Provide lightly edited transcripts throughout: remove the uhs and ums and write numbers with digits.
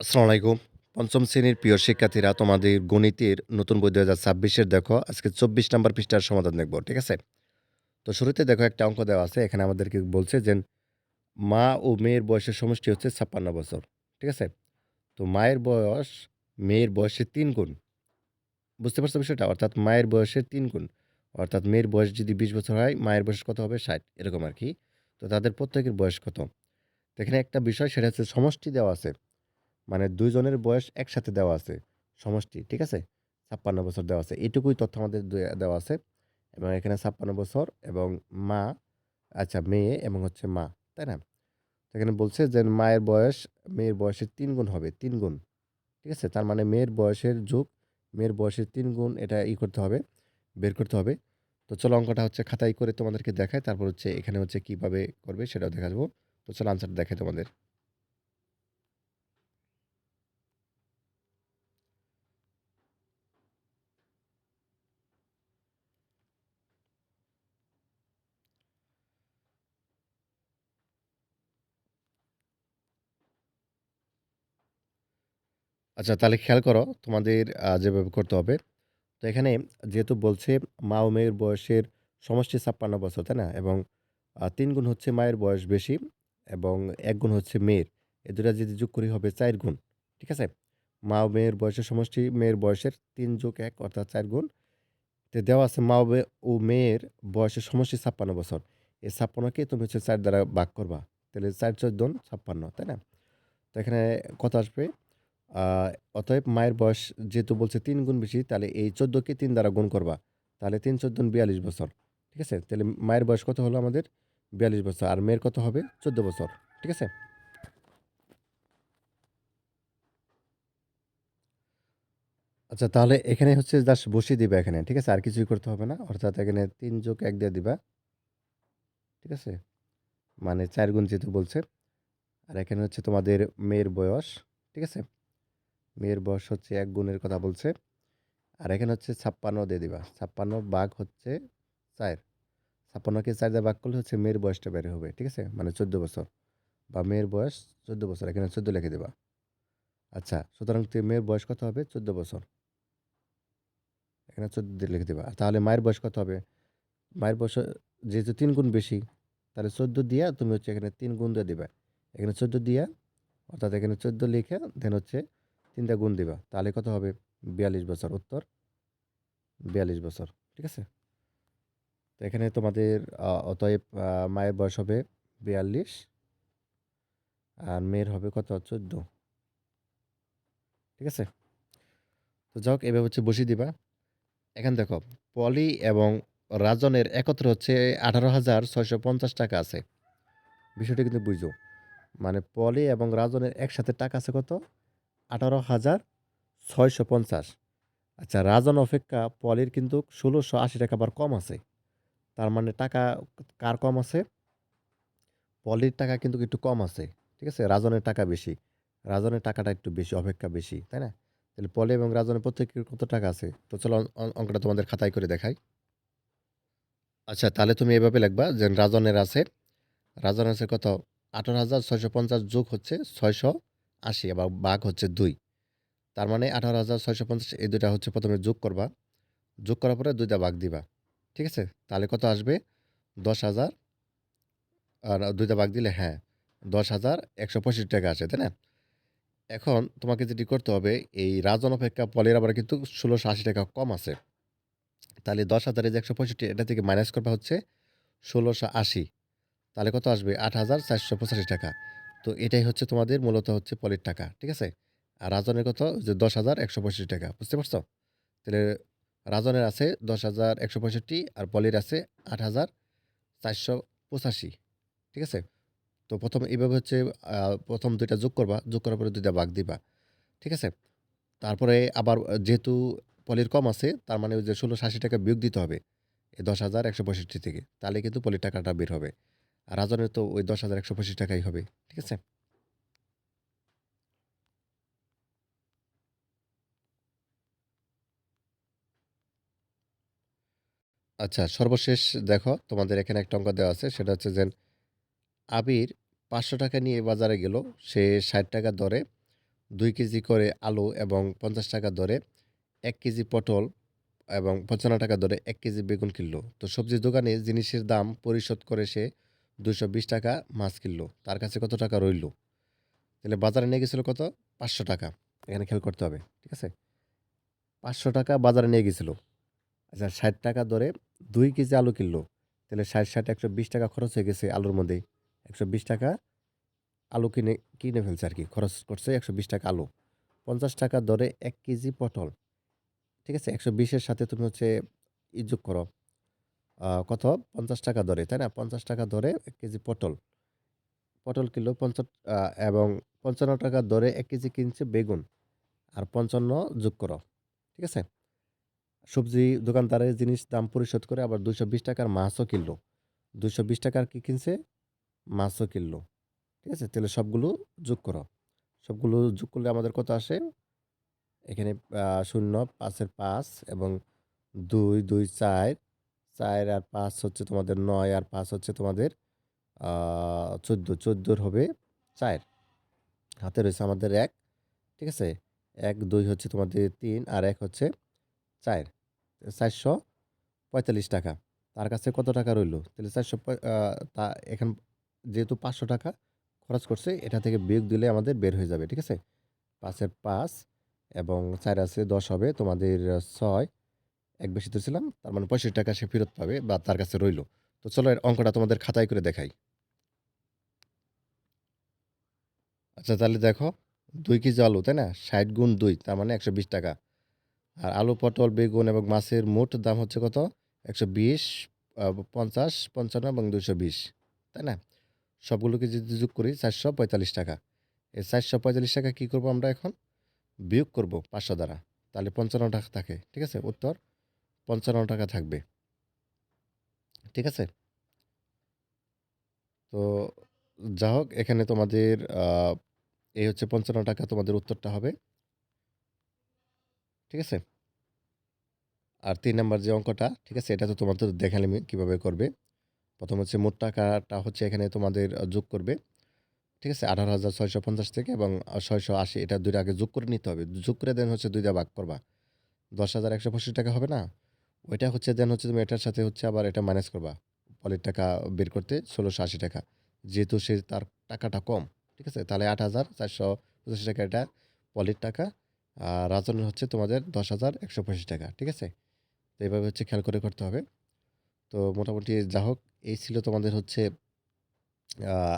আসসালামু আলাইকুম। ৫ম শ্রেণীর প্রিয় শিক্ষার্থীরা, তোমাদের গণিতের নতুন বই ২০২৬ এর দেখো আজকে ২৪ নাম্বার পৃষ্ঠার সমাধান দেখব। ঠিক আছে? তো শুরুতে দেখো একটা অঙ্ক দেওয়া আছে। এখানে আমাদেরকে বলছে যে মা ও মেয়ের বয়সের সমষ্টি হচ্ছে ৫৬ বছর। ঠিক আছে? তো মায়ের বয়স মেয়ের বয়সের ৩ গুণ। বুঝতে পারছো বিষয়টা? অর্থাৎ মায়ের বয়সের ৩ গুণ। অর্থাৎ মেয়ের বয়স যদি ২০ বছর হয়, মায়ের বয়স কত হবে? ৬০ এরকম আরকি। তো তাদের প্রত্যেকের বয়স কত? তো এখানে একটা বিষয় সেটা হচ্ছে সমষ্টি দেওয়া আছে। মানে ২ জনের বয়স একসাথে দেওয়া আছে। সমষ্টি, ঠিক আছে? ৫৬ বছর দেওয়া আছে। এটুকুই তথ্য আমাদের দেওয়া আছে এবং এখানে ৫৬ বছর এবং মা মেয়ে এবং হচ্ছে মা, তাই না? তো এখানে বলছে যে মায়ের বয়স মেয়ের বয়সের ৩ গুণ হবে, ৩ গুণ। ঠিক আছে? তার মানে মেয়ের বয়সের যোগ মেয়ের বয়সের ৩ গুণ এটা করতে হবে, বের করতে হবে। তো চলো অঙ্কটা হচ্ছে খাতায় করে তোমাদেরকে দেখাই। তারপর হচ্ছে এখানে হচ্ছে কিভাবে করবে সেটাও দেখাবো। তো চলো আনসারটা দেখাই তোমাদের। আচ্ছা, তাহলে খেয়াল করো তোমাদের যেভাবে করতে হবে। তো এখানে যেহেতু বলছে মা ও মেয়ের বয়সের সমষ্টি ৫৬ বছর, তাই না? এবং ৩ গুণ হচ্ছে মায়ের বয়স বেশি এবং ১ গুণ হচ্ছে মেয়ের। এ দুটা যদি যোগ করি হবে ৪ গুণ। ঠিক আছে? মা ও মেয়ের বয়সের সমষ্টি মেয়ের বয়সের ৩ যোগ ১ অর্থাৎ ৪ গুণ। তো দেওয়া আছে মা ও মেয়ের বয়সের সমষ্টি ৫৬ বছর। এই ৫৬ কে তুমি হচ্ছে ৪ দ্বারা ভাগ করবা। তাহলে ৪ × ১৪ = ৫৬, তাই না? তো এখানে কত আসবে? আ অতএব মায়ের বয়স যেহেতু বলছে ৩ গুণ বেশি, তাহলে এই ১৪ কে ৩ দ্বারা গুণ করবা। তাহলে ৩ × ১৪ = ৪২ বছর। ঠিক আছে? তাহলে মায়ের বয়স কত হলো আমাদের? ৪২ বছর। আর মেয়ের কত হবে? ১৪ বছর। ঠিক আছে? আচ্ছা, তাহলে এখানে হচ্ছে জাস্ট বসিয়ে দিবা এখানে। ঠিক আছে? আর কিছুই করতে হবে না। অর্থাৎ এখানে ৩ + ১ দিয়ে দিবা। ঠিক আছে? মানে ৪ গুণ যেহেতু বলছে। আর এখানে হচ্ছে তোমাদের মেয়ের বয়স। ঠিক আছে? মেয়ের বয়স হচ্ছে ১ গুণের কথা বলছে। আর এখানে হচ্ছে ৫৬ দিয়ে দিবা। ৫৬ ভাগ হচ্ছে ৪। ৫৬ কে ৪ দিয়ে ভাগ করলে হচ্ছে মেয়ের বয়সটা বের হবে। ঠিক আছে? মানে ১৪ বছর বা মেয়ের বয়স ১৪ বছর। এখানে ১৪ লিখে দিবা। আচ্ছা, সুতরাং মেয়ের বয়স কত হবে? ১৪ বছর। এখানে ১৪ দিয়ে লিখে দিবা। তাহলে মায়ের বয়স কত হবে? মায়ের বয়স যেহেতু ৩ গুণ বেশি, তাহলে ১৪ দিয়া তুমি হচ্ছে এখানে ৩ গুণ দিয়ে দিবা। এখানে ১৪ দিয়া অর্থাৎ এখানে ১৪ লিখে দেন হচ্ছে ৩ দিয়ে গুণ দিবা। তাহলে কত হবে? ৪২ বছর। উত্তর ৪২ বছর। ঠিক আছে? তো এখানে তোমাদের অতএব মায়ের বয়স হবে ৪২ আর মেয়ের হবে কত? ১৪। ঠিক আছে? তো যাই হোক এভাবে হচ্ছে বসিয়ে দিবা। এখানে দেখো পলি এবং রাজনের একত্রে হচ্ছে ৳১৮,৬৫০ আছে। বিষয়টা কিন্তু বুঝো। মানে পলি এবং রাজনের একসাথে টাকা আছে কত? ১৮,৬৫০। আচ্ছা, রাজন অপেক্ষা পলির কিন্তু ৳১৬৮০ আবার কম আছে। তার মানে টাকা কার কম আছে? পলির টাকা কিন্তু একটু কম আছে। ঠিক আছে? রাজনের টাকা বেশি। রাজনের টাকাটা একটু বেশি, অপেক্ষা বেশি। তাই না? তাহলে পলি এবং রাজনের প্রত্যেকের কত টাকা আছে? তো চলো অঙ্কটা তোমাদের খাতায় করে দেখাই। আচ্ছা, তাহলে তুমি এভাবে লিখবা যে রাজনের আছে কত? ১৮,৬৫০ যোগ হচ্ছে ৬৮০ আবার ভাগ হচ্ছে ২। তার মানে ১৮,৬৫০ এই ২ টা হচ্ছে ১ম এ যোগ করবা। যোগ করার পরে ২ দা ভাগ দিবা। ঠিক আছে? তাহলে কত আসবে? ১০,০০০ আর ২ দা ভাগ দিলে হ্যাঁ, ৳১০,১৬৫ আসে, তাই না? এখন তোমাকে যেটি করতে হবে এই রাজন অপেক্ষা পলির আবার কিন্তু ৳১৬৮০ কম আছে। তাহলে ১০,০০০ এই যে ১৬৫ এটা থেকে মাইনাস করবা হচ্ছে ১৬৮০। তাহলে কত আসবে? ৳৮,৪৮৫ তো এটাই হচ্ছে তোমাদের মূলত হচ্ছে পলির টাকা। ঠিক আছে? আর রাজনের কত? যে ৳১০,১৬৫ বুঝতে পারছো? তাহলে রাজনের আছে ১০,১৬৫ আর পলির আছে ৮,৪৮৫। ঠিক আছে? তো ১ম এভাবে হচ্ছে ১ম ২ টা যোগ করবা। যোগ করার পরে ২ টা ভাগ দিবা। ঠিক আছে? তারপরে আবার যেহেতু পলির কম আছে তার মানে ওই যে ৳১৬৮০ বিয়োগ দিতে হবে এই ১০,১৬৫ থেকে। তাহলে কিন্তু পলির টাকাটা বের হবে। আর রাজনের তো ওই ১০,১৮৫ হবে। ঠিক আছে? আচ্ছা, সর্বশেষ দেখো তোমাদের এখানে একটা অঙ্ক দেওয়া আছে। সেটা হচ্ছে আবির ৳৫০০ নিয়ে বাজারে গেল। সে ৳৬০ দরে 2 কেজি করে আলু এবং ৫০ টাকা দরে ১ কেজি পটল এবং ৫৫ টাকা দরে ১ কেজি বেগুন কিনলো। তো সবজির দোকানে জিনিসের দাম পরিশোধ করে সে ৳২২০ মাছ কিনলো। তার কাছে কত টাকা রইল? তাহলে বাজারে নিয়ে গেছিল কত? ৳৫০০। এখানে খেয়াল করতে হবে। ঠিক আছে? ৳৫০০ বাজারে নিয়ে গেছিল। আচ্ছা ৳৬০ দরে ২ কেজি আলু কিনলো। তাহলে ৬০, ৳১২০ খরচ হয়ে গেছে আলুর মধ্যেই। ৳১২০ আলু কিনে ফেলছে আরকি। খরচ করছে ৳১২০ আলু। ৳৫০ দরে ১ কেজি পটল। ঠিক আছে? ১২০ এর সাথে তুমি হচ্ছে যোগ করো। কত? ৳৫০ দরে, তাই না? ৳৫০ দরে ১ কেজি পটল। পটল কিনলো আ এবং ৳৫৫ দরে ১ কেজি কিনছে বেগুন। আর ৫৫ যোগ করো। ঠিক আছে? সবজি দোকানদারের জিনিস দাম পরিশোধ করে আবার ৳২২০ র মাছও কিনলো। ৳২২০ র কি কিনছে? মাছও কিনলো। ঠিক আছে? তাহলে সবগুলো যোগ করো। সবগুলো যোগ করলে আমাদের কত আসে? এখানে ০, ৫ এর ৫ এবং ২, ২ ৪, ৪ আর ৫ হচ্ছে তোমাদের ৯ আর ৫ হচ্ছে তোমাদের ১৪, ১৪ র হবে ৪। হাতে রয়েছে আমাদের ১, ঠিক আছে? ১, ২ হচ্ছে তোমাদের ৩ আর ১ হচ্ছে ৪। ৳৪৪৫। তার কাছে কত টাকা রইল? তাহলে ৪০০ পয় আ তা এখন যেহেতু ৳৫০০ খরচ করছে এটা থেকে বিয়োগ দিলে আমাদের বের হয়ে যাবে। ঠিক আছে? ৫ এর ৫ এবং ৪ আছে ১০ হবে তোমাদের ৬, ১ বেশি ধরছিলাম। তার মানে ৳৬৫ সে ফেরত পাবে বা তার কাছে রইল। তো চলো এর অঙ্কটা তোমাদের খাতায় করে দেখাই। আচ্ছা তাহলে দেখো ২ কেজি আলু, তাই না? ৬০ গুণ ২ তার মানে ৳১২০। আর আলু, পটল, বেগুন এবং মাছের মোট দাম হচ্ছে কত? ১২০, ৫০, ৫৫ এবং ২২০, তাই না? সবগুলোকে যদি যোগ করি ৳৪৪৫। এই ৳৪৪৫ কি করব আমরা এখন? বিয়োগ করব ৫০০ দ্বারা। তাহলে ৳৫৫ থাকে। ঠিক আছে? উত্তর ৳৫৫ থাকবে। ঠিক আছে? তো যা হোক এখানে তোমাদের এই হচ্ছে ৳৫৫ তোমাদের উত্তরটা হবে। ঠিক আছে? আর ৩ নাম্বার যে অঙ্কটা, ঠিক আছে? এটা তো তোমাদের দেখালামই কিভাবে করবে। ১ম হচ্ছে মোট টাকাটা হচ্ছে এখানে তোমাদের যোগ করবে। ঠিক আছে? ১৮,৬৫০ থেকে এবং ৬৮০ এটা ২ টা আগে যোগ করে নিতে হবে। যোগ করে দেন হচ্ছে ২ দিয়ে ভাগ করবা। ৳১০,১৬৫ হবে না? ওইটা হচ্ছে দেন হচ্ছে তুমি এটার সাথে হচ্ছে আবার এটা মাইনাস করবা। পরের টাকা বের করতে ৳১৬৮০। যেহেতু সে তার টাকাটা কম। ঠিক আছে? তাহলে ৳৮,৪৮৫ এটা পলির টাকা। আর রাজনের হচ্ছে তোমাদের ৳১০,১৮৫। ঠিক আছে? তো এভাবে হচ্ছে খেয়াল করে করতে হবে। তো মোটামুটি যা হোক এই ছিল তোমাদের হচ্ছে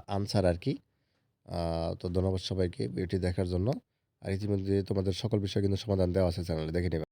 আনসার আরকি। আ তো ধন্যবাদ সবাইকে ভিডিওটি দেখার জন্য। আর ইতিমধ্যে তোমাদের সকল বিষয় কিন্তু সমাধান দেওয়া আছে চ্যানেলে দেখে নিবা।